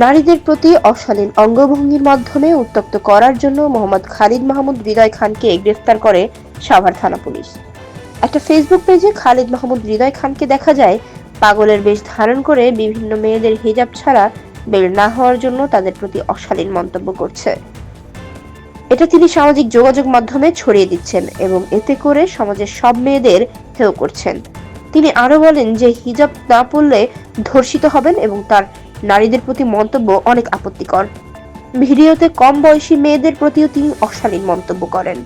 নারীদের প্রতি অশালীন অঙ্গভঙ্গির মাধ্যমে উত্ত্যক্ত করার জন্য মোহাম্মদ খালিদ মাহমুদ হৃদয় খানকে গ্রেফতার করে সাভার থানা পুলিশ। একটা ফেসবুক পেজে খালিদ মাহমুদ হৃদয় খানকে দেখা যায় পাগলের বেশ ধারণ করে বিভিন্ন মেয়েদের হিজাব ছাড়া বের না হওয়ার জন্য তাদের প্রতি অশালীন মন্তব্য করছে। এটা তিনি সামাজিক যোগাযোগ মাধ্যমে ছড়িয়ে দিচ্ছেন এবং এতে করে সমাজের সব মেয়েদের হেয় করছেন। তিনি আরো বলেন যে হিজাব না পরলে ধর্ষিত হবেন এবং তার নারীদের প্রতি মন্তব্য অনেক আপত্তিকর। ভিডিওতে কম বয়সী মেয়েদের প্রতিও তিনি অশালীন মন্তব্য করেন।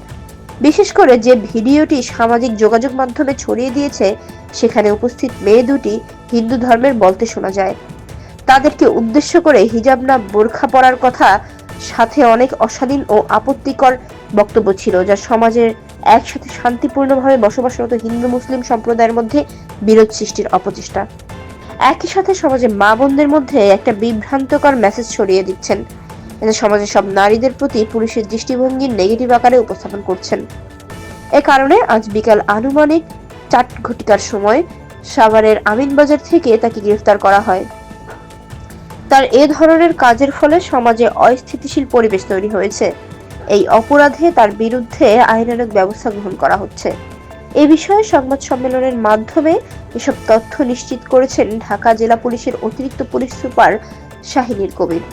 বিশেষ করে যে ভিডিওটি সামাজিক যোগাযোগ মাধ্যমে ছড়িয়ে দিয়েছে সেখানে উপস্থিত মেয়ে দুটি হিন্দু ধর্মের বলতে শোনা যায়। তাদেরকে উদ্দেশ্য করে হিজাব না বোরখা পরার কথা, সাথে অনেক অশালীন ও আপত্তিকর বক্তব্য ছিল, যা সমাজের একসাথে শান্তিপূর্ণভাবে বসবাসরত হিন্দু মুসলিম সম্প্রদায়ের মধ্যে বিরোধ সৃষ্টির অপচেষ্টা। একই সাথে সমাজে মা বোনদের মধ্যে একটা বিভ্রান্তকর মেসেজ ছড়িয়ে দিচ্ছেন, এতে সমাজের সব নারীদের প্রতি পুলিশের দৃষ্টিভঙ্গি নেগেটিভ আকারে উপস্থাপন করছেন। এ কারণে আজ বিকাল আনুমানিক 4 ঘটিকার সময় সাভারের আমিনবাজার থেকে তাকে গ্রেফতার করা হয়। তার এ ধরনের কাজের ফলে সমাজে অস্থিতিশীল পরিবেশ তৈরি হয়েছে। এই অপরাধে তার বিরুদ্ধে আইনানুগ ব্যবস্থা গ্রহণ করা হচ্ছে। এ বিষয়ে সংবাদ সম্মেলনের মাধ্যমে এসব তথ্য নিশ্চিত করেছেন ঢাকা জেলা পুলিশের অতিরিক্ত পুলিশ সুপার শাহিনুর কবির।